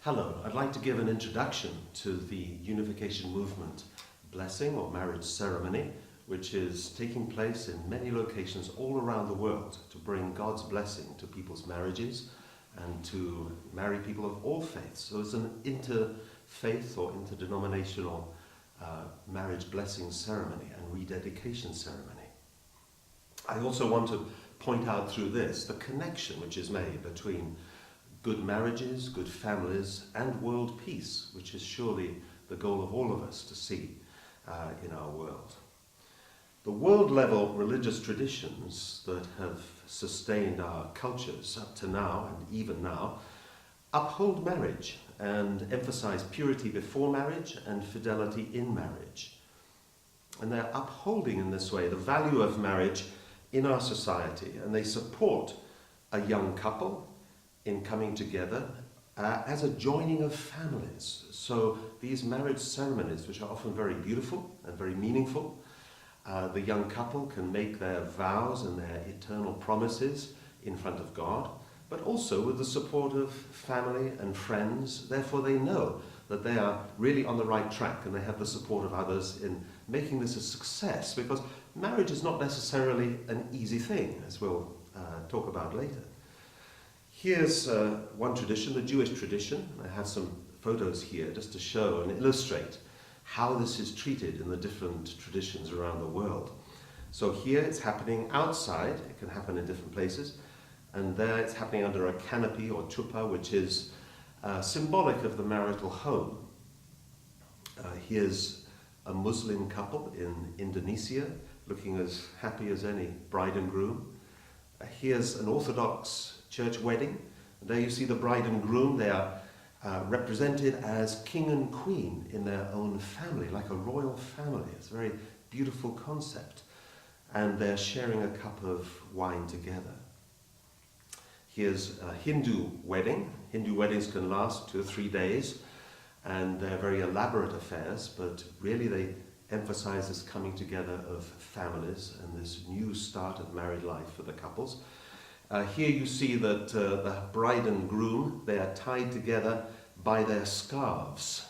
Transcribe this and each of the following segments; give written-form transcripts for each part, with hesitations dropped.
Hello, I'd like to give an introduction to the Unification Movement blessing or marriage ceremony, which is taking place in many locations all around the world to bring God's blessing to people's marriages and to marry people of all faiths. So it's an interfaith or interdenominational marriage blessing ceremony and rededication ceremony. I also want to point out through this the connection which is made between good marriages, good families, and world peace, which is surely the goal of all of us to see in our world. The world-level religious traditions that have sustained our cultures up to now, and even now, uphold marriage and emphasize purity before marriage and fidelity in marriage. And they're upholding in this way the value of marriage in our society, and they support a young couple in coming together as a joining of families. So these marriage ceremonies, which are often very beautiful and very meaningful, the young couple can make their vows and their eternal promises in front of God, but also with the support of family and friends. Therefore they know that they are really on the right track, and they have the support of others in making this a success, because marriage is not necessarily an easy thing, as we'll talk about later. Here's one tradition, the Jewish tradition. I have some photos here just to show and illustrate how this is treated in the different traditions around the world. So here it's happening outside. It can happen in different places. And there it's happening under a canopy or chuppah, which is symbolic of the marital home. Here's a Muslim couple in Indonesia, looking as happy as any bride and groom. Here's an Orthodox church wedding. There you see the bride and groom. They are represented as king and queen in their own family, like a royal family. It's a very beautiful concept. And they're sharing a cup of wine together. Here's a Hindu wedding. Hindu weddings can last 2 or 3 days, and they're very elaborate affairs, but really they emphasize this coming together of families and this new start of married life for the couples. Here you see that the bride and groom, they are tied together by their scarves.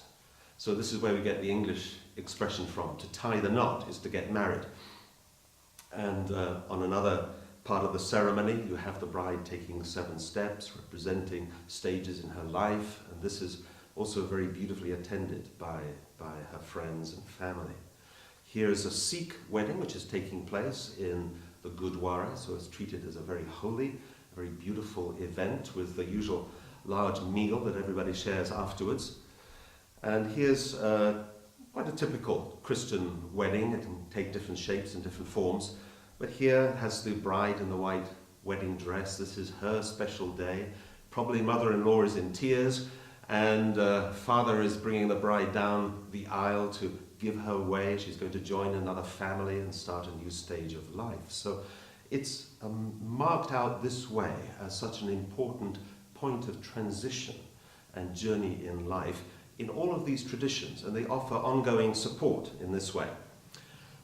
So this is where we get the English expression from. To tie the knot is to get married. And on another part of the ceremony, you have the bride taking 7 steps, representing stages in her life. And this is also very beautifully attended by her friends and family. Here is a Sikh wedding, which is taking place in the Gurdwara, so it's treated as a very holy, very beautiful event with the usual large meal that everybody shares afterwards. And here's quite a typical Christian wedding. It can take different shapes and different forms, but here has the bride in the white wedding dress. This is her special day. Probably mother-in-law is in tears, and father is bringing the bride down the aisle to give her way. She's going to join another family and start a new stage of life. So it's marked out this way as such an important point of transition and journey in life in all of these traditions, and they offer ongoing support in this way.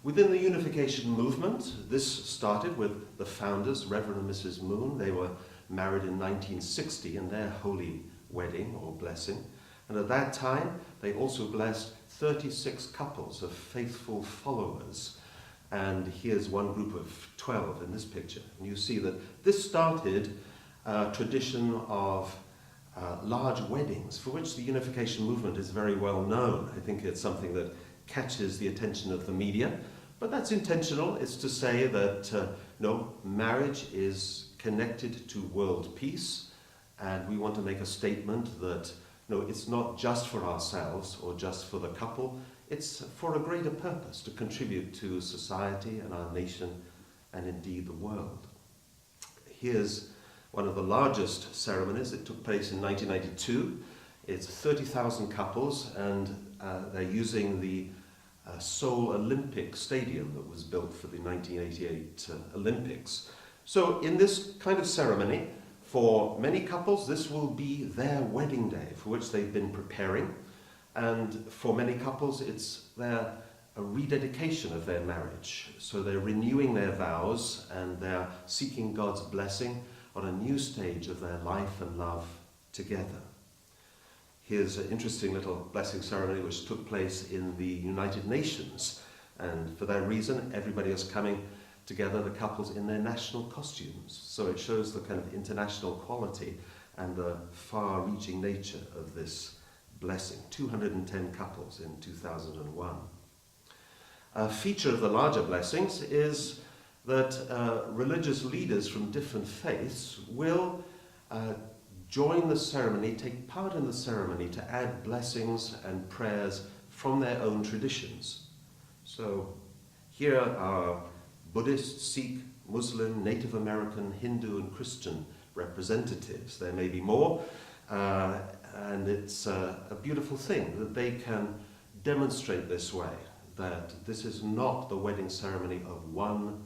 Within the Unification Movement, this started with the founders, Reverend and Mrs. Moon. They were married in 1960 in their holy wedding or blessing. And at that time, they also blessed 36 couples of faithful followers. And here's one group of 12 in this picture. And you see that this started a tradition of large weddings, for which the Unification Movement is very well known. I think it's something that catches the attention of the media. But that's intentional. It's to say that no, marriage is connected to world peace. And we want to make a statement that no, it's not just for ourselves or just for the couple. It's for a greater purpose, to contribute to society and our nation and indeed the world. Here's one of the largest ceremonies. It took place in 1992. It's 30,000 couples, and they're using the Seoul Olympic Stadium that was built for the 1988 Olympics. So in this kind of ceremony, for many couples, this will be their wedding day for which they've been preparing. And for many couples, it's a rededication of their marriage. So they're renewing their vows and they're seeking God's blessing on a new stage of their life and love together. Here's an interesting little blessing ceremony which took place in the United Nations. And for that reason, everybody is coming together, the couples in their national costumes. So it shows the kind of international quality and the far-reaching nature of this blessing. 210 couples in 2001. A feature of the larger blessings is that religious leaders from different faiths will join the ceremony, take part in the ceremony to add blessings and prayers from their own traditions. So here are Buddhist, Sikh, Muslim, Native American, Hindu and Christian representatives. There may be more, and it's a beautiful thing that they can demonstrate this way, that this is not the wedding ceremony of one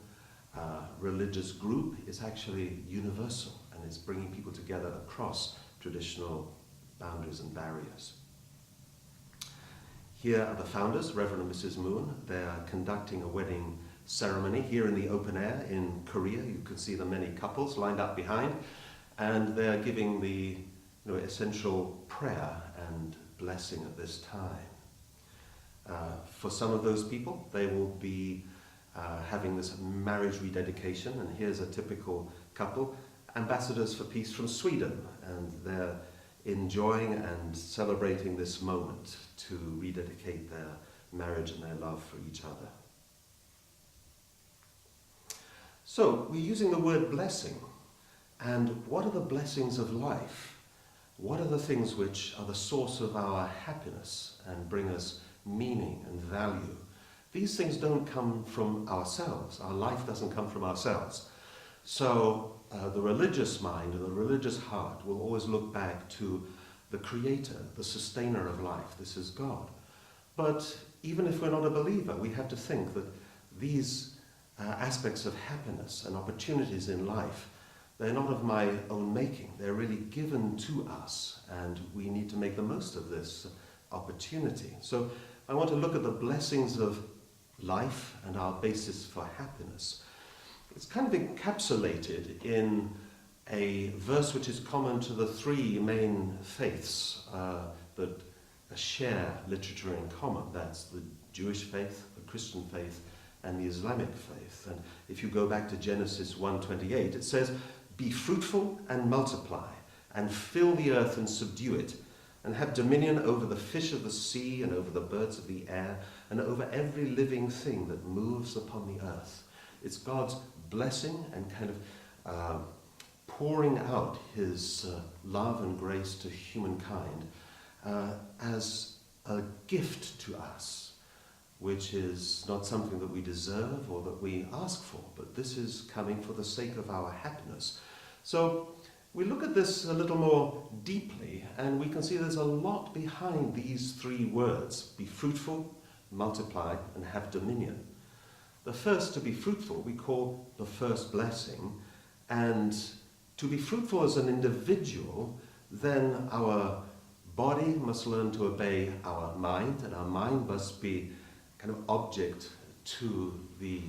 religious group. It's actually universal, and it's bringing people together across traditional boundaries and barriers. Here are the founders, Reverend and Mrs. Moon. They are conducting a wedding ceremony here in the open air in Korea. You can see the many couples lined up behind, and they are giving the essential prayer and blessing at this time. For some of those people, they will be having this marriage rededication, and here's a typical couple, ambassadors for peace from Sweden, and they're enjoying and celebrating this moment to rededicate their marriage and their love for each other. So, we're using the word blessing, and what are the blessings of life? What are the things which are the source of our happiness and bring us meaning and value? These things don't come from ourselves. Our life doesn't come from ourselves. So the religious mind and the religious heart will always look back to the Creator, the sustainer of life. This is God. But even if we're not a believer, we have to think that these aspects of happiness and opportunities in life, they're not of my own making. They're really given to us, and we need to make the most of this opportunity. So I want to look at the blessings of life and our basis for happiness. It's kind of encapsulated in a verse which is common to the three main faiths that share literature in common. That's the Jewish faith, the Christian faith, and the Islamic faith. And if you go back to Genesis 1:28, it says, "Be fruitful and multiply, and fill the earth and subdue it, and have dominion over the fish of the sea and over the birds of the air and over every living thing that moves upon the earth." It's God's blessing and kind of pouring out his love and grace to humankind as a gift to us, which is not something that we deserve or that we ask for, but this is coming for the sake of our happiness. So we look at this a little more deeply, and we can see there's a lot behind these three words: be fruitful, multiply, and have dominion. The first, to be fruitful, we call the first blessing, and to be fruitful as an individual, then our body must learn to obey our mind, and our mind must be kind of object to the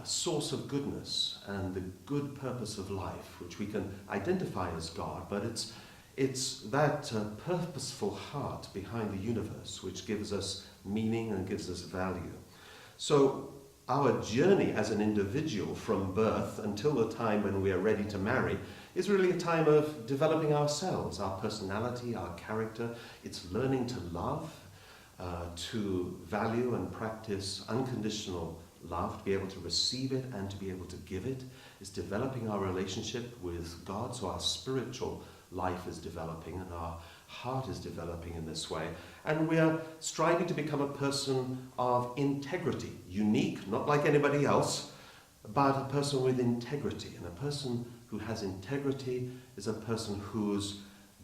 source of goodness and the good purpose of life, which we can identify as God, but it's that purposeful heart behind the universe which gives us meaning and gives us value. So our journey as an individual from birth until the time when we are ready to marry is really a time of developing ourselves, our personality, our character. It's learning to love, to value and practice unconditional love, to be able to receive it and to be able to give it. It's developing our relationship with God, so our spiritual life is developing and our heart is developing in this way. And we are striving to become a person of integrity, unique, not like anybody else, but a person with integrity. And a person who has integrity is a person whose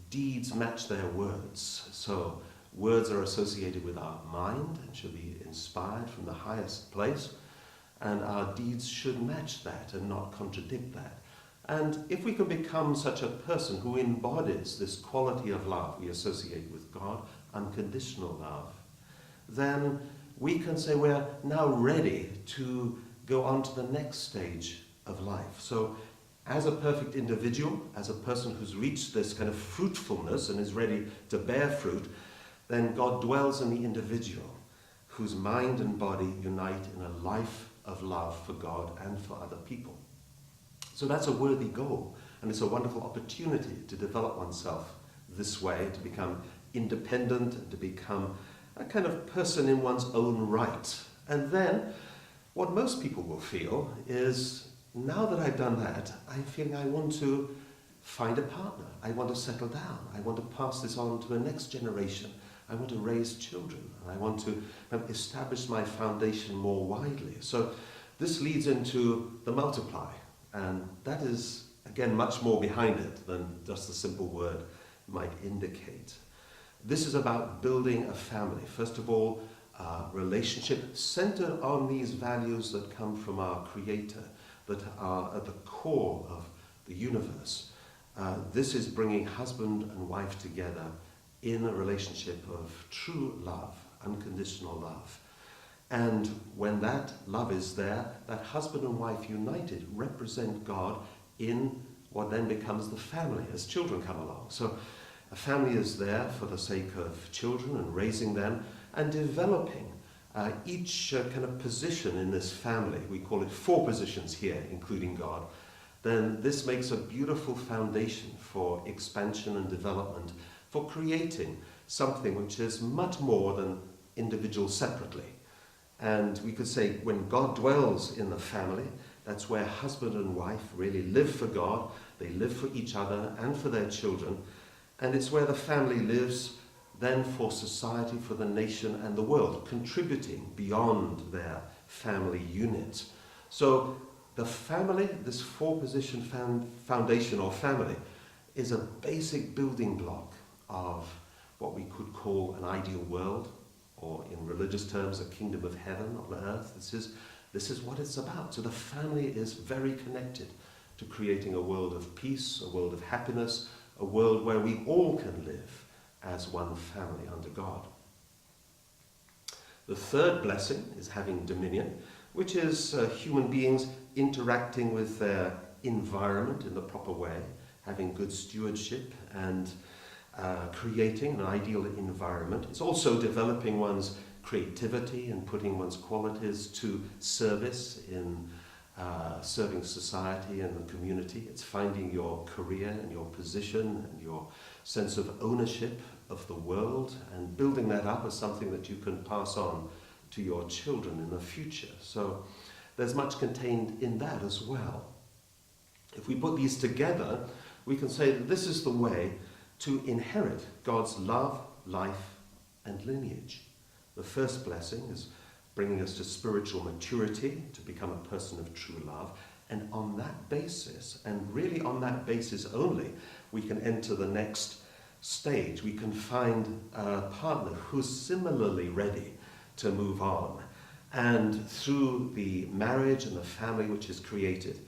deeds match their words. So words are associated with our mind and should be inspired from the highest place, and our deeds should match that and not contradict that. And if we can become such a person who embodies this quality of love we associate with God, unconditional love, then we can say we're now ready to go on to the next stage of life. So as a perfect individual, as a person who's reached this kind of fruitfulness and is ready to bear fruit, then God dwells in the individual whose mind and body unite in a life of love for God and for other people. So that's a worthy goal, and it's a wonderful opportunity to develop oneself this way, to become independent and to become a kind of person in one's own right. And then what most people will feel is, now that I've done that, I'm feeling I want to find a partner. I want to settle down. I want to pass this on to the next generation. I want to raise children. And I want to establish my foundation more widely. So this leads into the multiply. And that is, again, much more behind it than just the simple word might indicate. This is about building a family. First of all, a relationship centered on these values that come from our Creator, that are at the core of the universe. This is bringing husband and wife together in a relationship of true love, unconditional love. And when that love is there, that husband and wife united represent God in what then becomes the family as children come along. So a family is there for the sake of children and raising them and developing each kind of position in this family. We call it 4 positions here, including God. Then this makes a beautiful foundation for expansion and development, for creating something which is much more than individuals separately. And we could say when God dwells in the family, that's where husband and wife really live for God, they live for each other and for their children, and it's where the family lives then for society, for the nation and the world, contributing beyond their family unit. So the family, this 4-position foundation or family, is a basic building block of what we could call an ideal world, or in religious terms, a kingdom of heaven on earth. This is what it's about. So the family is very connected to creating a world of peace, a world of happiness, a world where we all can live as one family under God. The third blessing is having dominion, which is human beings interacting with their environment in the proper way, having good stewardship and creating an ideal environment. It's also developing one's creativity and putting one's qualities to service in serving society and the community. It's finding your career and your position and your sense of ownership of the world and building that up as something that you can pass on to your children in the future. So there's much contained in that as well. If we put these together, we can say that this is the way to inherit God's love, life, and lineage. The first blessing is bringing us to spiritual maturity, to become a person of true love. And on that basis, and really on that basis only, we can enter the next stage. We can find a partner who's similarly ready to move on. And through the marriage and the family which is created,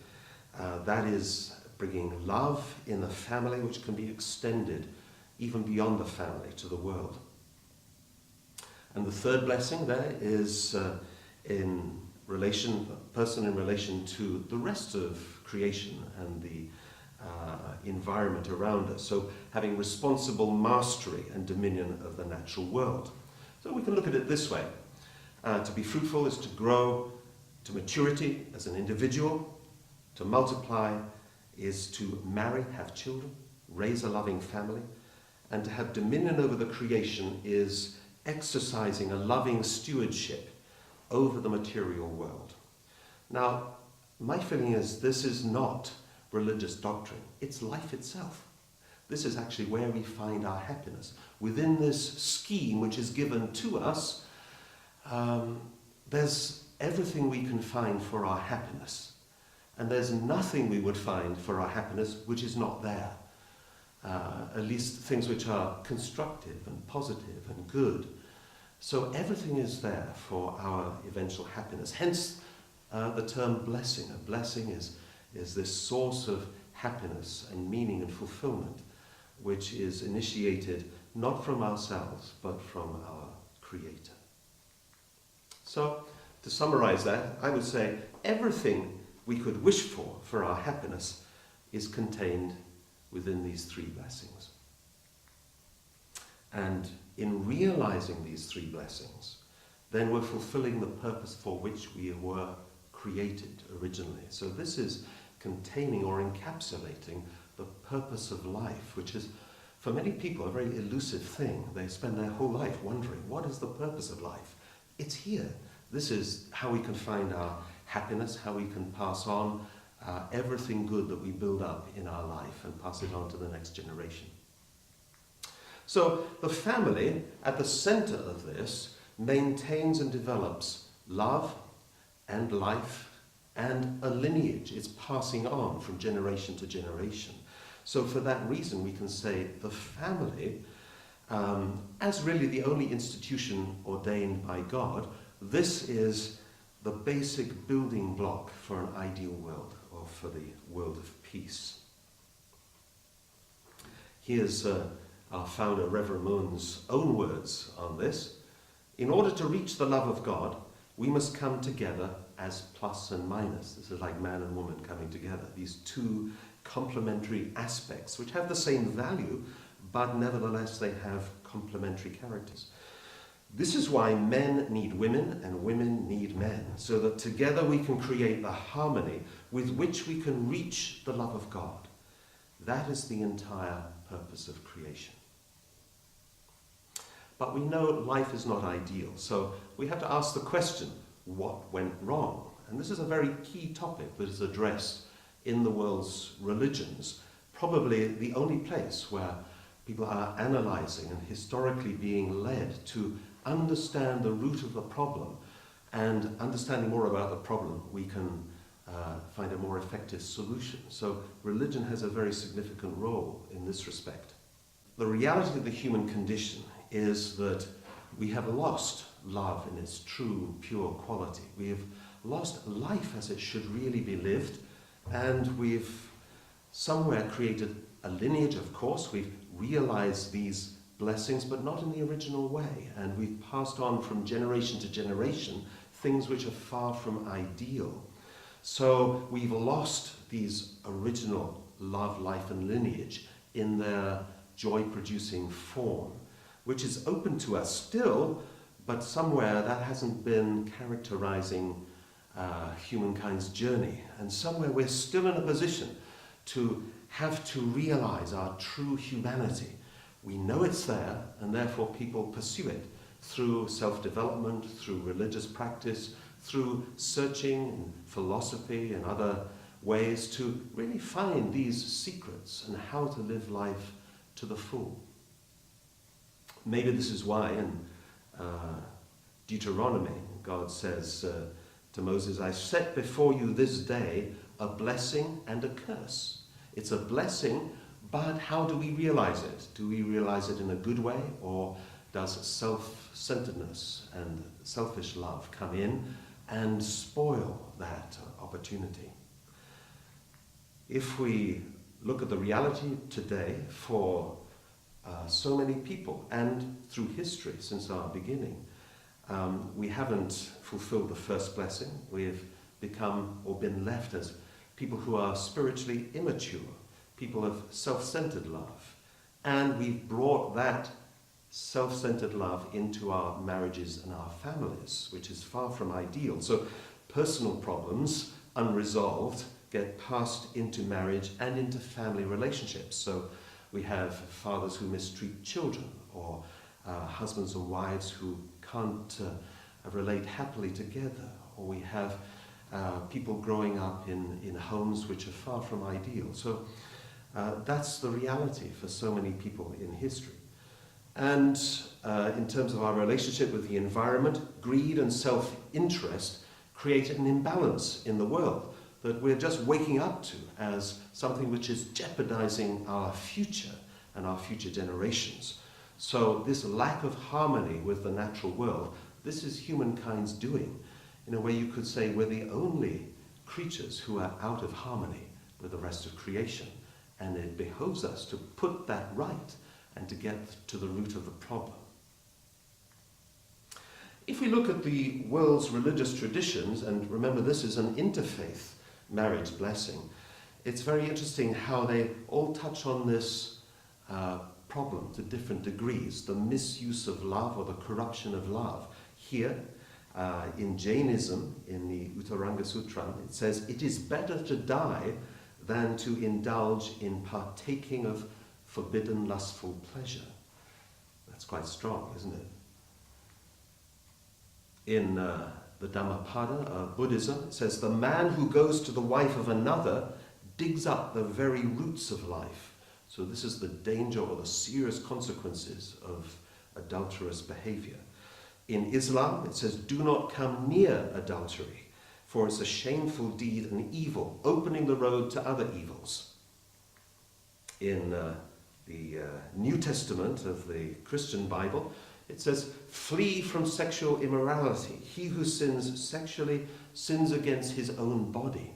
that is bringing love in the family which can be extended even beyond the family to the world. And the third blessing there is in relation, a person in relation to the rest of creation and the environment around us. So having responsible mastery and dominion of the natural world. So we can look at it this way. To be fruitful is to grow to maturity as an individual. To multiply is to marry, have children, raise a loving family. And to have dominion over the creation is exercising a loving stewardship over the material world. Now, my feeling is this is not religious doctrine. It's life itself. This is actually where we find our happiness. Within this scheme which is given to us, there's everything we can find for our happiness. And there's nothing we would find for our happiness which is not there. At least things which are constructive and positive and good. So everything is there for our eventual happiness. Hence the term blessing. A blessing is this source of happiness and meaning and fulfillment, which is initiated not from ourselves, but from our Creator. So, to summarize that, I would say everything we could wish for our happiness is contained within these three blessings. And in realizing these three blessings, then we're fulfilling the purpose for which we were created originally. So this is containing or encapsulating the purpose of life, which is, for many people, a very elusive thing. They spend their whole life wondering, what is the purpose of life? It's here. This is how we can find our happiness, how we can pass on everything good that we build up in our life and pass it on to the next generation. So the family, at the center of this, maintains and develops love and life and a lineage. It's passing on from generation to generation. So for that reason, we can say the family, as really the only institution ordained by God, this is the basic building block for an ideal world, or for the world of peace. Here's our founder, Reverend Moon's own words on this. In order to reach the love of God, we must come together as plus and minus. This is like man and woman coming together. These two complementary aspects, which have the same value, but nevertheless they have complementary characters. This is why men need women and women need men, so that together we can create the harmony with which we can reach the love of God. That is the entire purpose of creation. But we know life is not ideal, so we have to ask the question, what went wrong? And this is a very key topic that is addressed in the world's religions, probably the only place where people are analyzing and historically being led to understand the root of the problem, and understanding more about the problem, we can find a more effective solution. So religion has a very significant role in this respect. The reality of the human condition is that we have lost love in its true, pure quality. We have lost life as it should really be lived, and we've somewhere created a lineage, of course. We've realized these blessings, but not in the original way, and we've passed on from generation to generation things which are far from ideal. So we've lost these original love, life, and lineage in their joy-producing form, which is open to us still, but somewhere that hasn't been characterizing humankind's journey. And somewhere we're still in a position to have to realize our true humanity. We know it's there, and therefore people pursue it through self-development, through religious practice, through searching and philosophy and other ways to really find these secrets and how to live life to the full. Maybe this is why in Deuteronomy, God says to Moses, I set before you this day a blessing and a curse. It's a blessing, but how do we realize it? Do we realize it in a good way, or does self-centeredness and selfish love come in and spoil that opportunity? If we look at the reality today for so many people, and through history since our beginning, we haven't fulfilled the first blessing. We've become or been left as people who are spiritually immature, people of self-centered love. And we've brought that self-centered love into our marriages and our families, which is far from ideal. So personal problems, unresolved, get passed into marriage and into family relationships. So we have fathers who mistreat children, or husbands and wives who can't relate happily together, or we have people growing up in homes which are far from ideal. So that's the reality for so many people in history. And in terms of our relationship with the environment, greed and self-interest create an imbalance in the world that we're just waking up to as something which is jeopardizing our future and our future generations. So this lack of harmony with the natural world, this is humankind's doing. In a way you could say we're the only creatures who are out of harmony with the rest of creation. And it behoves us to put that right and to get to the root of the problem. If we look at the world's religious traditions, and remember this is an interfaith marriage blessing, it's very interesting how they all touch on this problem to different degrees, the misuse of love or the corruption of love. Here, in Jainism, in the Uttaranga Sutra, it says, "It is better to die than to indulge in partaking of forbidden lustful pleasure." That's quite strong, isn't it? In the Dhammapada, Buddhism, it says, "The man who goes to the wife of another digs up the very roots of life." So this is the danger or the serious consequences of adulterous behavior. In Islam, it says, "Do not come near adultery, for it's a shameful deed and evil, opening the road to other evils." In the New Testament of the Christian Bible, it says, "Flee from sexual immorality. He who sins sexually sins against his own body."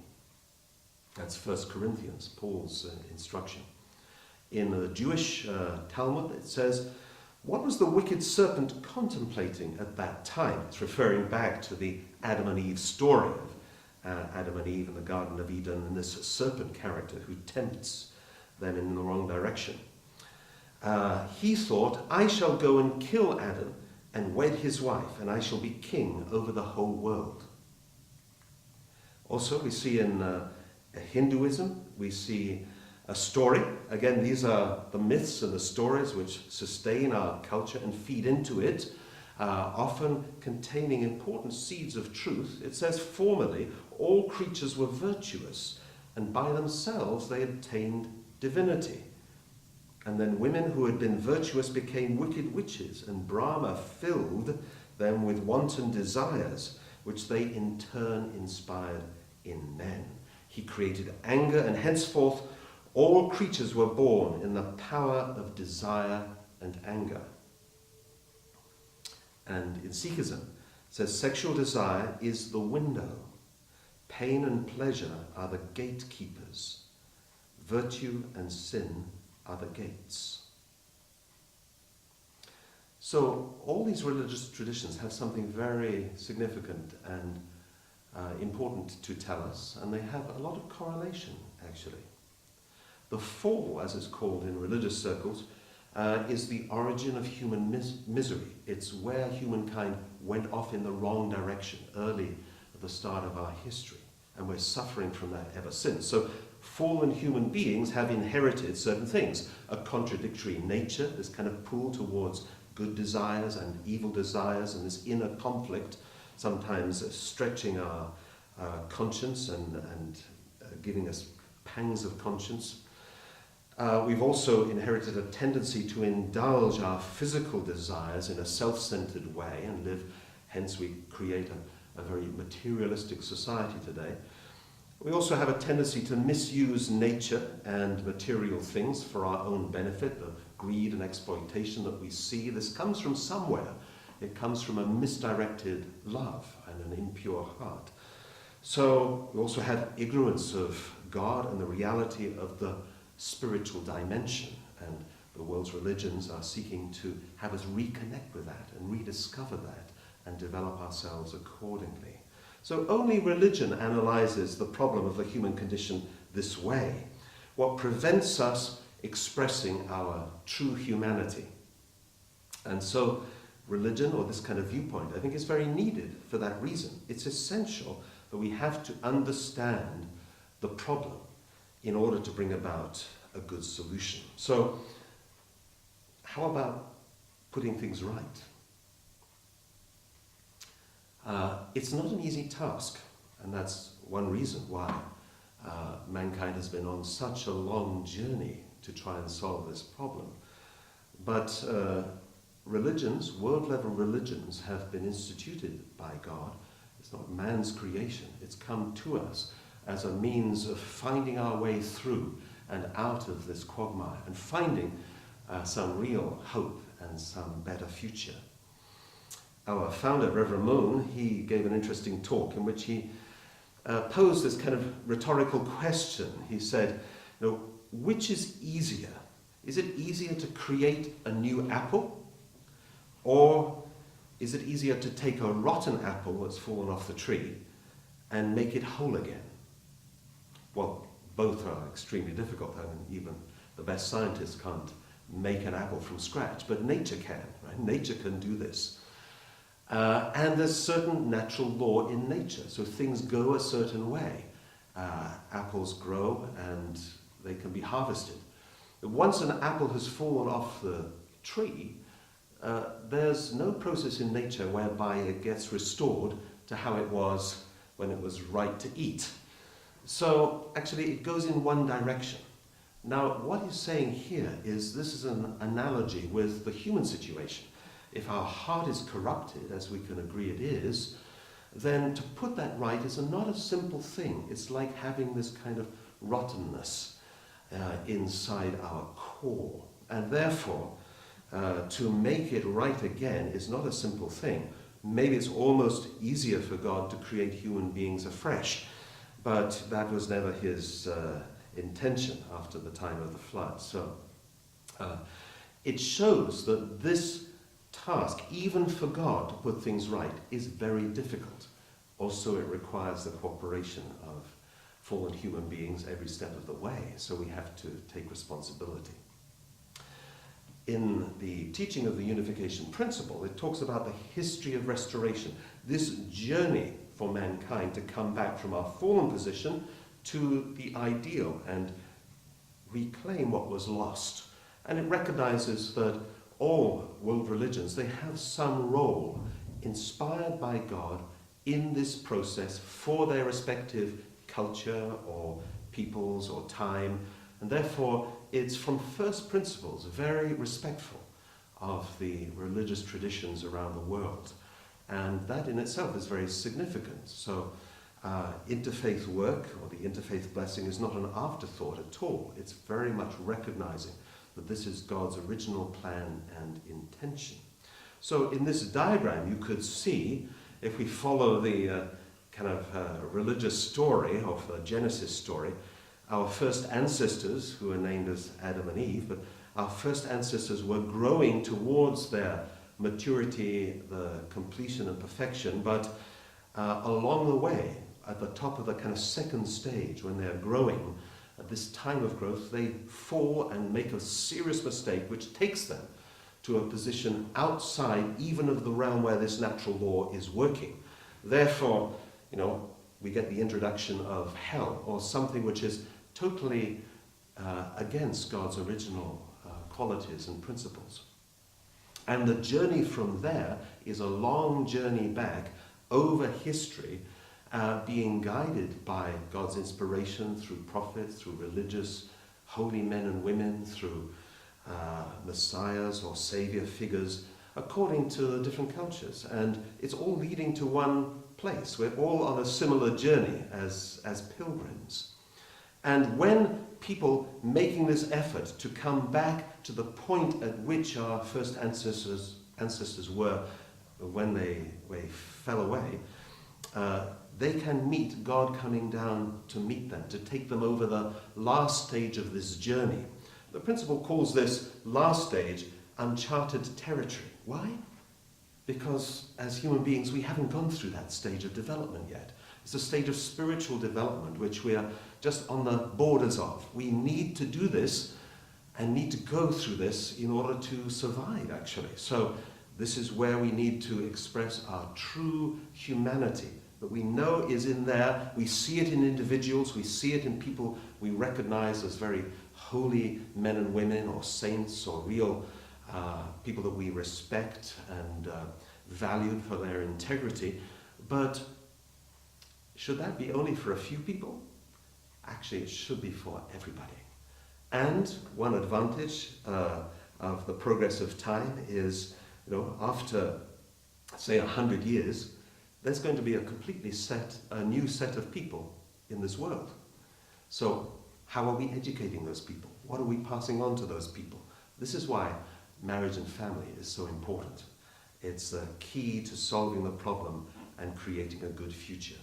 That's 1 Corinthians, Paul's instruction. In the Jewish Talmud, it says, "What was the wicked serpent contemplating at that time?" It's referring back to the Adam and Eve story of Adam and Eve in the Garden of Eden and this serpent character who tempts them in the wrong direction. He thought, "I shall go and kill Adam and wed his wife, and I shall be king over the whole world." Also, we see in Hinduism, we see a story. Again, these are the myths and the stories which sustain our culture and feed into it, often containing important seeds of truth. It says, "Formerly, all creatures were virtuous, and by themselves they attained divinity. And then women who had been virtuous became wicked witches, and Brahma filled them with wanton desires, which they in turn inspired in men. He created anger, and henceforth all creatures were born in the power of desire and anger." And in Sikhism, it says, "Sexual desire is the window. Pain and pleasure are the gatekeepers. Virtue and sin are the gates." So all these religious traditions have something very significant and important to tell us, and they have a lot of correlation, actually. The fall, as it's called in religious circles, is the origin of human misery. It's where humankind went off in the wrong direction early at the start of our history, and we're suffering from that ever since. So fallen human beings have inherited certain things, a contradictory nature, this kind of pull towards good desires and evil desires, and this inner conflict, sometimes stretching our conscience and giving us pangs of conscience. We've also inherited a tendency to indulge our physical desires in a self-centered way and live, hence we create a very materialistic society today. We also have a tendency to misuse nature and material things for our own benefit, the greed and exploitation that we see. This comes from somewhere. It comes from a misdirected love and an impure heart. So we also have ignorance of God and the reality of the spiritual dimension, and the world's religions are seeking to have us reconnect with that and rediscover that and develop ourselves accordingly. So only religion analyzes the problem of the human condition this way, what prevents us expressing our true humanity. And so religion, or this kind of viewpoint, I think is very needed for that reason. It's essential that we have to understand the problem in order to bring about a good solution. So how about putting things right? It's not an easy task, and that's one reason why mankind has been on such a long journey to try and solve this problem. But religions, world-level religions, have been instituted by God. It's not man's creation. It's come to us as a means of finding our way through and out of this quagmire and finding some real hope and some better future. Our founder, Reverend Moon, he gave an interesting talk in which he posed this kind of rhetorical question. He said, which is easier? Is it easier to create a new apple, or is it easier to take a rotten apple that's fallen off the tree and make it whole again? Well, both are extremely difficult. I mean, even the best scientists can't make an apple from scratch, but nature can, right? Nature can do this. And there's certain natural law in nature, so things go a certain way. Apples grow and they can be harvested. Once an apple has fallen off the tree, there's no process in nature whereby it gets restored to how it was when it was right to eat. So actually it goes in one direction. Now what he's saying here is this is an analogy with the human situation. If our heart is corrupted, as we can agree it is, then to put that right is not a simple thing. It's like having this kind of rottenness inside our core. And therefore, to make it right again is not a simple thing. Maybe it's almost easier for God to create human beings afresh, but that was never his intention after the time of the flood. So it shows that this task, even for God to put things right, is very difficult. Also, it requires the cooperation of fallen human beings every step of the way, so we have to take responsibility. In the teaching of the unification principle, it talks about the history of restoration, this journey for mankind to come back from our fallen position to the ideal and reclaim what was lost. And it recognizes that all world religions, they have some role inspired by God in this process for their respective culture or peoples or time, and therefore it's from first principles very respectful of the religious traditions around the world, and that in itself is very significant. So interfaith work or the interfaith blessing is not an afterthought at all. It's very much recognizing that this is God's original plan and intention. So in this diagram you could see, if we follow the kind of religious story of the Genesis story, our first ancestors, who are named as Adam and Eve, but our first ancestors were growing towards their maturity, the completion and perfection, but along the way, at the top of the kind of second stage, when they're growing, at this time of growth, they fall and make a serious mistake which takes them to a position outside even of the realm where this natural law is working. Therefore, we get the introduction of hell, or something which is totally against God's original qualities and principles. And the journey from there is a long journey back over history, being guided by God's inspiration through prophets, through religious holy men and women, through messiahs or savior figures, according to the different cultures. And it's all leading to one place. We're all on a similar journey as pilgrims. And when people making this effort to come back to the point at which our first ancestors were when they fell away, they can meet God coming down to meet them, to take them over the last stage of this journey. The principle calls this last stage uncharted territory. Why? Because as human beings, we haven't gone through that stage of development yet. It's a stage of spiritual development which we are just on the borders of. We need to do this and need to go through this in order to survive, actually. So this is where we need to express our true humanity that we know is in there. We see it in individuals, we see it in people we recognize as very holy men and women, or saints, or real people that we respect and value for their integrity. But should that be only for a few people? Actually, it should be for everybody. And one advantage of the progress of time is, after, say, 100 years, there's going to be a new set of people in this world. So how are we educating those people? What are we passing on to those people? This is why marriage and family is so important. It's the key to solving the problem and creating a good future.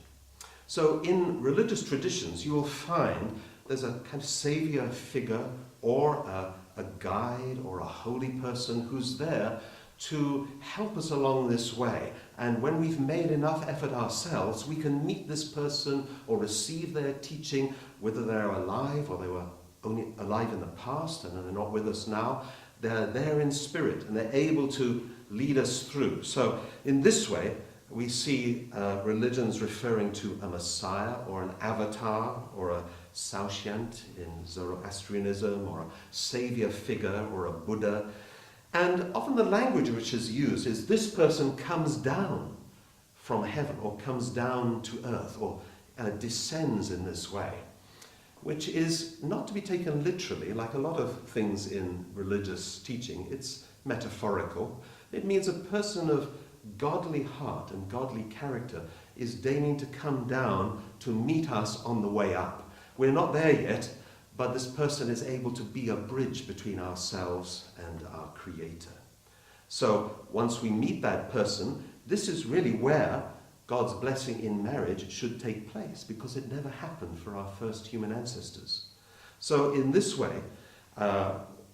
So in religious traditions, you will find there's a kind of savior figure or a guide or a holy person who's there to help us along this way. And when we've made enough effort ourselves, we can meet this person or receive their teaching, whether they're alive or they were only alive in the past and they're not with us now. They're there in spirit and they're able to lead us through. So in this way, we see religions referring to a Messiah or an avatar or a Saoshyant in Zoroastrianism, or a savior figure or a Buddha. And often the language which is used is this person comes down from heaven or comes down to earth or descends in this way, which is not to be taken literally like a lot of things in religious teaching. It's metaphorical. It means a person of godly heart and godly character is deigning to come down to meet us on the way up. We're not there yet, but this person is able to be a bridge between ourselves and our Creator. So once we meet that person, this is really where God's blessing in marriage should take place, because it never happened for our first human ancestors. So in this way,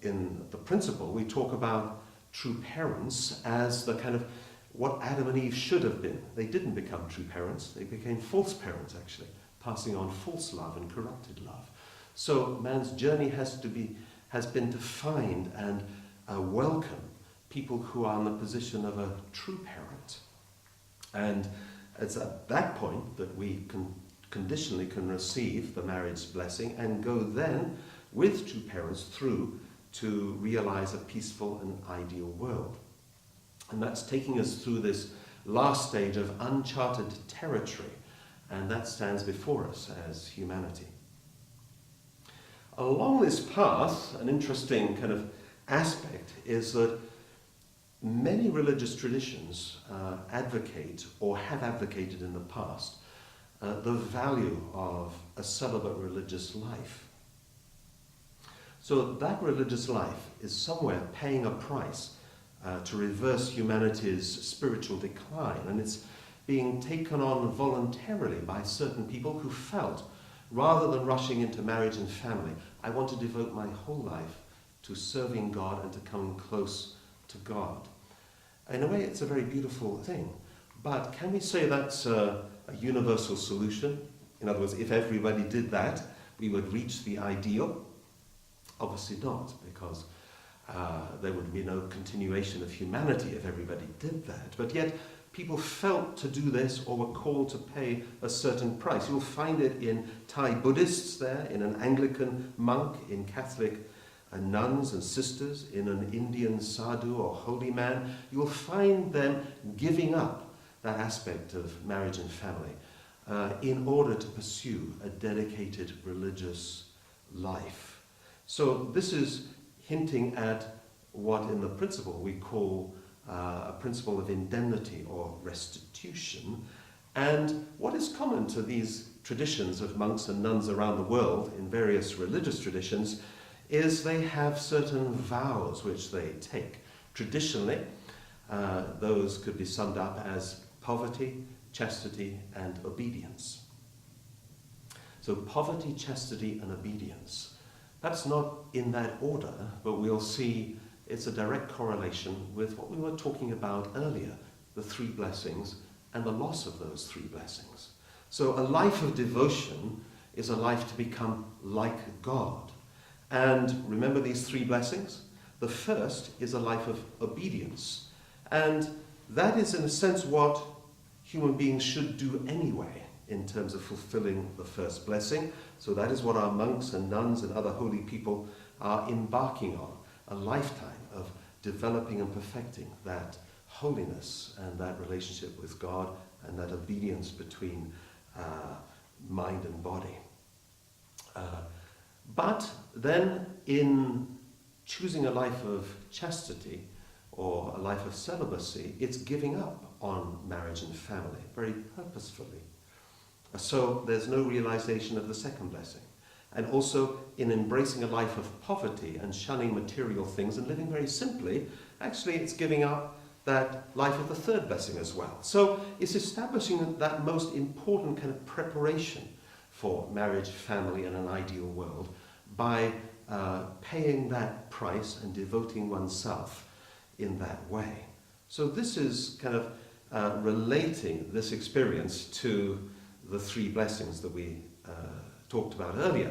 in the principle, we talk about true parents as the kind of what Adam and Eve should have been. They didn't become true parents, they became false parents actually, passing on false love and corrupted love. So man's journey has been to find and welcome people who are in the position of a true parent. And it's at that point that we conditionally can receive the marriage blessing and go then with true parents through to realize a peaceful and ideal world. And that's taking us through this last stage of uncharted territory, and that stands before us as humanity. Along this path, an interesting kind of aspect is that many religious traditions advocate, or have advocated in the past, the value of a celibate religious life. So that religious life is somewhere paying a price to reverse humanity's spiritual decline, and it's being taken on voluntarily by certain people who felt, rather than rushing into marriage and family, I want to devote my whole life to serving God and to coming close to God. In a way, it's a very beautiful thing. But can we say that's a universal solution? In other words, if everybody did that, we would reach the ideal? Obviously not, because there would be no continuation of humanity if everybody did that. But yet, people felt to do this or were called to pay a certain price. You'll find it in Thai Buddhists there, in an Anglican monk, in Catholic nuns and sisters, in an Indian sadhu or holy man. You'll find them giving up that aspect of marriage and family in order to pursue a dedicated religious life. So this is hinting at what in the principle we call a principle of indemnity or restitution. And what is common to these traditions of monks and nuns around the world in various religious traditions is they have certain vows which they take. Traditionally, those could be summed up as poverty, chastity, and obedience. So poverty, chastity, and obedience. That's not in that order, but we'll see it's a direct correlation with what we were talking about earlier, the three blessings and the loss of those three blessings. So a life of devotion is a life to become like God. And remember these three blessings? The first is a life of obedience. And that is, in a sense, what human beings should do anyway in terms of fulfilling the first blessing. So that is what our monks and nuns and other holy people are embarking on, a lifetime of developing and perfecting that holiness and that relationship with God and that obedience between mind and body. But then in choosing a life of chastity or a life of celibacy, it's giving up on marriage and family very purposefully. So there's no realization of the second blessing. And also in embracing a life of poverty and shunning material things and living very simply, actually it's giving up that life of the third blessing as well. So it's establishing that most important kind of preparation for marriage, family, and an ideal world by paying that price and devoting oneself in that way. So this is kind of relating this experience to the three blessings that we talked about earlier.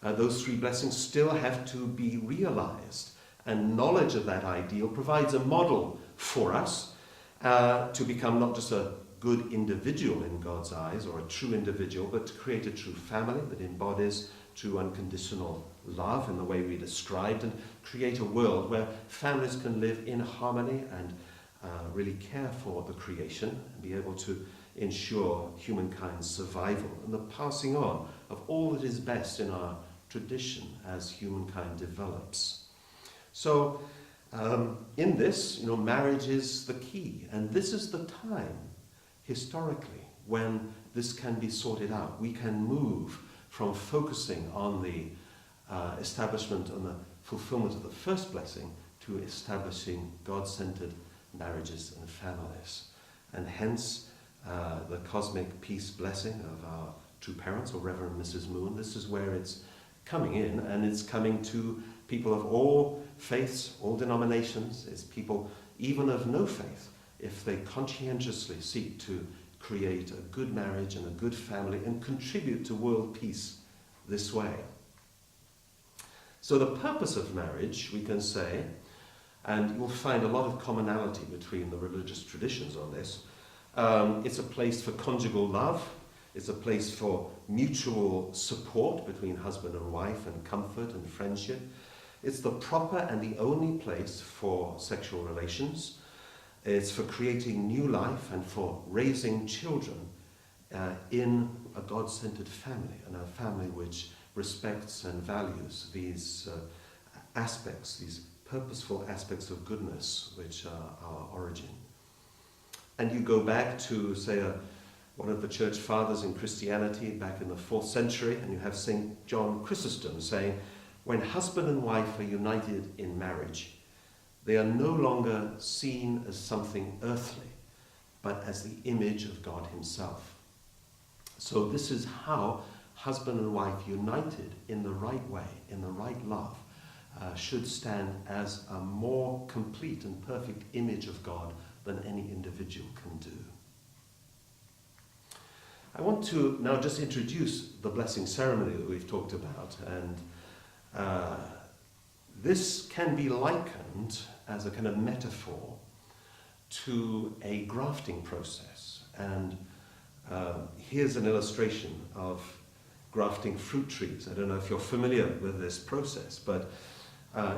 Those three blessings still have to be realized, and knowledge of that ideal provides a model for us to become not just a good individual in God's eyes, or a true individual, but to create a true family that embodies true unconditional love in the way we described, and create a world where families can live in harmony and really care for the creation and be able to ensure humankind's survival and the passing on of all that is best in our tradition as humankind develops. So in this, marriage is the key, and this is the time historically when this can be sorted out. We can move from focusing on the establishment and the fulfillment of the first blessing to establishing God-centered marriages and families. And hence the cosmic peace blessing of our two parents, or Reverend and Mrs. Moon. This is where it's coming in, and it's coming to people of all faiths, all denominations. It's people even of no faith, if they conscientiously seek to create a good marriage and a good family and contribute to world peace this way. So the purpose of marriage, we can say, and you'll find a lot of commonality between the religious traditions on this, it's a place for conjugal love, it's a place for mutual support between husband and wife, and comfort and friendship. It's the proper and the only place for sexual relations. It's for creating new life and for raising children in a God-centered family, and a family which respects and values these aspects, these purposeful aspects of goodness, which are our origin. And you go back to, say, one of the church fathers in Christianity back in the 4th century, and you have St. John Chrysostom saying, when husband and wife are united in marriage, they are no longer seen as something earthly, but as the image of God himself. So this is how husband and wife united in the right way, in the right love, should stand as a more complete and perfect image of God than any individual can do. I want to now just introduce the blessing ceremony that we've talked about, and this can be likened as a kind of metaphor to a grafting process. And here's an illustration of grafting fruit trees. I don't know if you're familiar with this process, but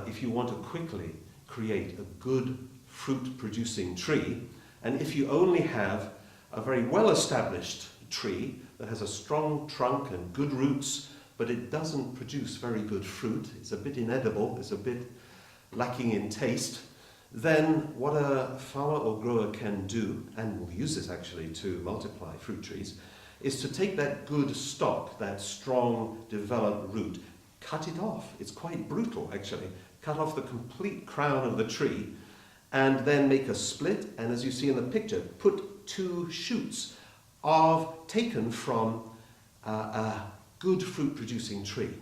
if you want to quickly create a good fruit-producing tree, and if you only have a very well-established tree that has a strong trunk and good roots, but it doesn't produce very good fruit, it's a bit inedible, it's a bit lacking in taste, then what a farmer or grower can do, and will use this actually to multiply fruit trees, is to take that good stock, that strong developed root, cut it off. It's quite brutal actually. Cut off the complete crown of the tree, and then make a split, and as you see in the picture, put 2 shoots taken from a good fruit-producing tree.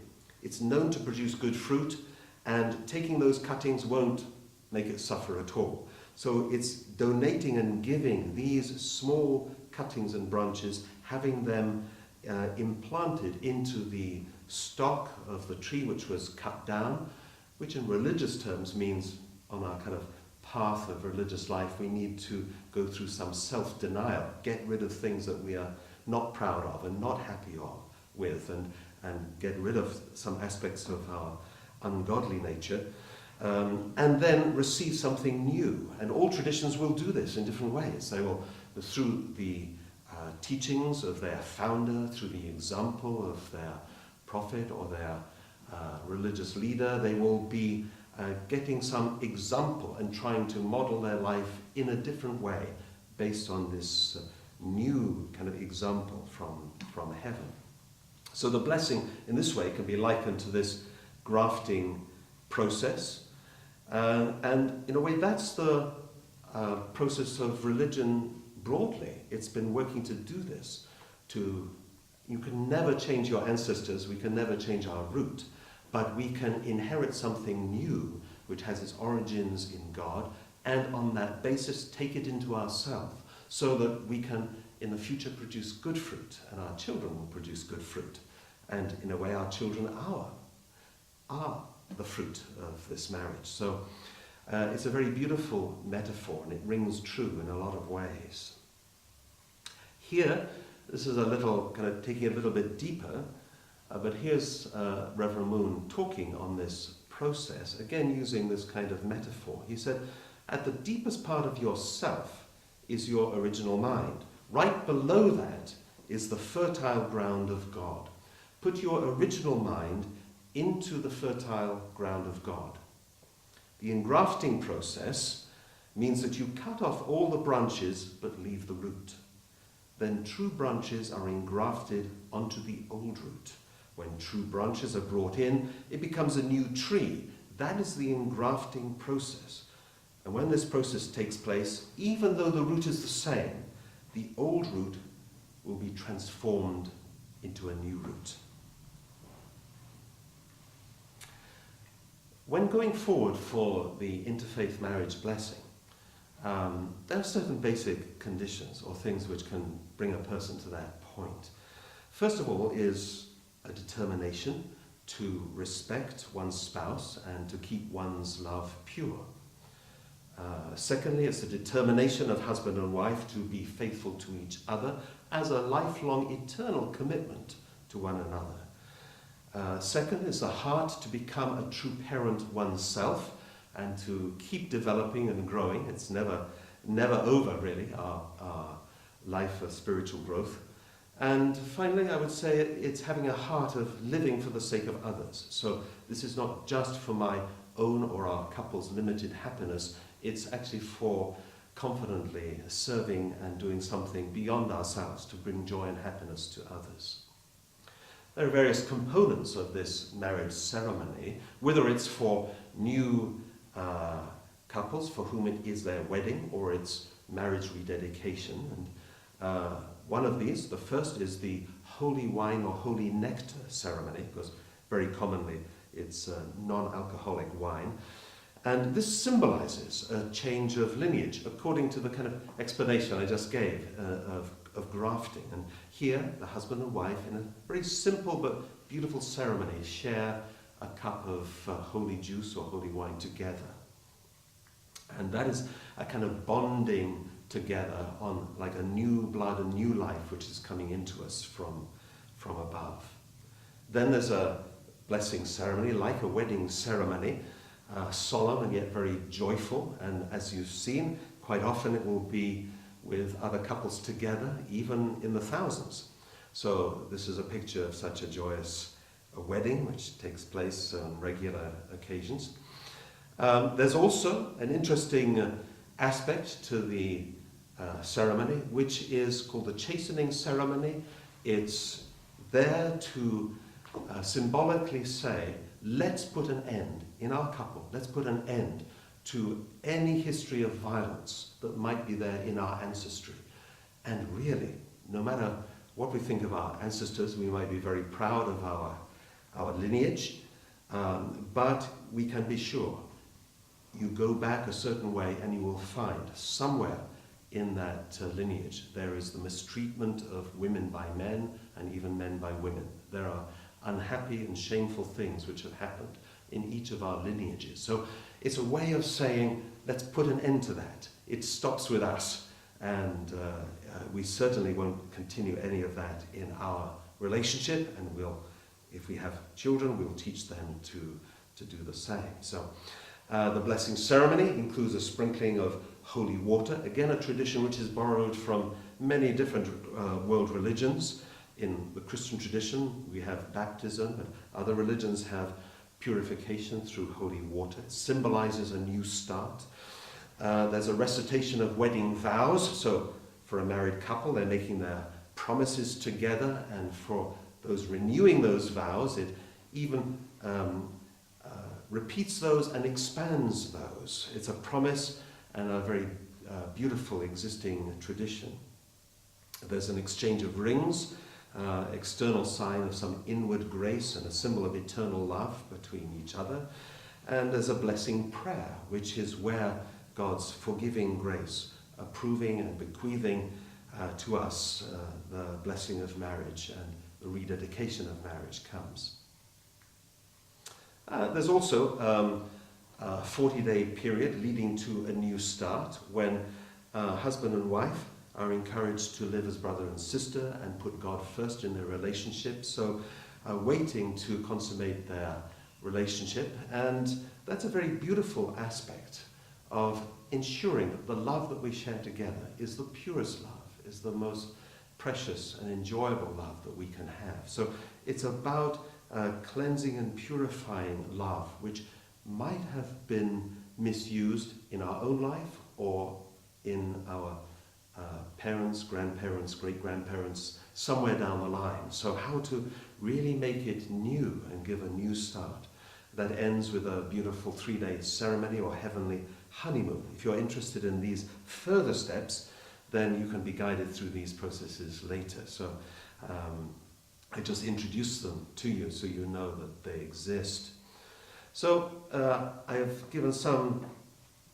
It's known to produce good fruit, and taking those cuttings won't make it suffer at all. So it's donating and giving these small cuttings and branches, having them implanted into the stock of the tree which was cut down, which in religious terms means on our kind of path of religious life we need to go through some self-denial, get rid of things that we are not proud of and not happy with, and get rid of some aspects of our ungodly nature, and then receive something new. And all traditions will do this in different ways. They will, through the teachings of their founder, through the example of their prophet or their religious leader, they will be getting some example and trying to model their life in a different way based on this new kind of example from heaven. So the blessing in this way can be likened to this grafting process, and in a way that's the process of religion broadly. It's been working to do this. You can never change your ancestors, we can never change our root, but we can inherit something new which has its origins in God and on that basis take it into ourselves so that we can in the future produce good fruit, and our children will produce good fruit. And in a way our children are the fruit of this marriage. So it's a very beautiful metaphor, and it rings true in a lot of ways. Here, this is a little, kind of taking it a little bit deeper, but here's Reverend Moon talking on this process, again using this kind of metaphor. He said, at the deepest part of yourself is your original mind. Right below that is the fertile ground of God. Put your original mind into the fertile ground of God. The engrafting process means that you cut off all the branches but leave the root. Then true branches are engrafted onto the old root. When true branches are brought in, it becomes a new tree. That is the engrafting process. And when this process takes place, even though the root is the same, the old root will be transformed into a new root. When going forward for the interfaith marriage blessing, there are certain basic conditions or things which can bring a person to that point. First of all is a determination to respect one's spouse and to keep one's love pure. Secondly, it's the determination of husband and wife to be faithful to each other as a lifelong eternal commitment to one another. Second is the heart to become a true parent oneself and to keep developing and growing. It's never over, really, our life of spiritual growth. And finally, I would say it's having a heart of living for the sake of others. So this is not just for my own or our couple's limited happiness. It's actually for confidently serving and doing something beyond ourselves to bring joy and happiness to others. There are various components of this marriage ceremony, whether it's for new couples for whom it is their wedding or it's marriage rededication. And one of these, the first, is the holy wine or holy nectar ceremony, because very commonly it's non-alcoholic wine. And this symbolizes a change of lineage according to the kind of explanation I just gave of grafting. And here, the husband and wife, in a very simple but beautiful ceremony, share a cup of holy juice or holy wine together. And that is a kind of bonding together on like a new blood, a new life which is coming into us from above. Then there's a blessing ceremony, like a wedding ceremony, solemn and yet very joyful. And as you've seen, quite often it will be with other couples together, even in the thousands. So this is a picture of such a joyous wedding, which takes place on regular occasions. There's also an interesting aspect to the ceremony, which is called the chastening ceremony. It's there to symbolically say, let's put an end, in our couple, let's put an end to any history of violence that might be there in our ancestry. And really, no matter what we think of our ancestors, we might be very proud of our lineage, but we can be sure you go back a certain way and you will find somewhere in that lineage there is the mistreatment of women by men and even men by women. There are unhappy and shameful things which have happened in each of our lineages. So it's a way of saying, let's put an end to that. It stops with us, and we certainly won't continue any of that in our relationship, and we'll, if we have children, we'll teach them to do the same. So the blessing ceremony includes a sprinkling of holy water, again a tradition which is borrowed from many different world religions. In the Christian tradition, we have baptism, and other religions have purification through holy water. It symbolizes a new start. There's a recitation of wedding vows. So for a married couple, they're making their promises together, and for those renewing those vows, it even repeats those and expands those. It's a promise and a very beautiful existing tradition. There's an exchange of rings, external sign of some inward grace and a symbol of eternal love between each other. And there's a blessing prayer, which is where God's forgiving grace, approving and bequeathing to us the blessing of marriage, and the rededication of marriage comes. There's also a 40-day period leading to a new start, when husband and wife are encouraged to live as brother and sister and put God first in their relationship, so waiting to consummate their relationship. And that's a very beautiful aspect of ensuring that the love that we share together is the purest love, is the most precious and enjoyable love that we can have. So it's about cleansing and purifying love, which might have been misused in our own life or in our parents, grandparents, great-grandparents, somewhere down the line. So how to really make it new and give a new start. That ends with a beautiful 3-day ceremony or heavenly honeymoon. If you're interested in these further steps, then you can be guided through these processes later. So I just introduced them to you so you know that they exist. So I have given some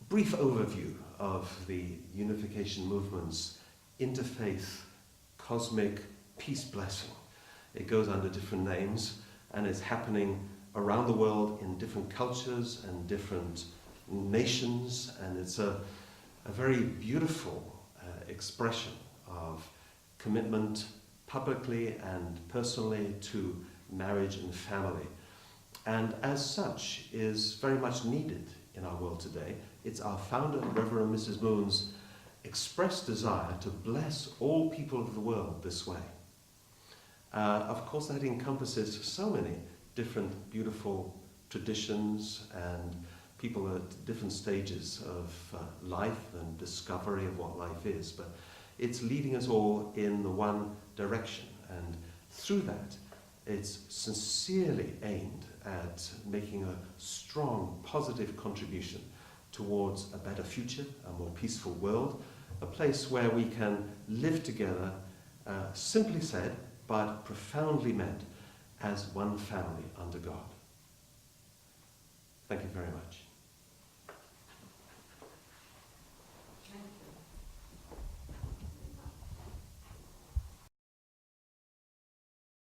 brief overview of the unification movement's interfaith cosmic peace blessing. It goes under different names, and it's happening around the world in different cultures and different nations, and it's a very beautiful expression of commitment publicly and personally to marriage and family, and as such is very much needed in our world today. It's our founder, Reverend Mrs. Moon's expressed desire to bless all people of the world this way. Of course, that encompasses so many different beautiful traditions and people at different stages of life and discovery of what life is, but it's leading us all in the one direction, and through that it's sincerely aimed at making a strong, positive contribution towards a better future, a more peaceful world, a place where we can live together, simply said, but profoundly meant, as one family under God. Thank you very much.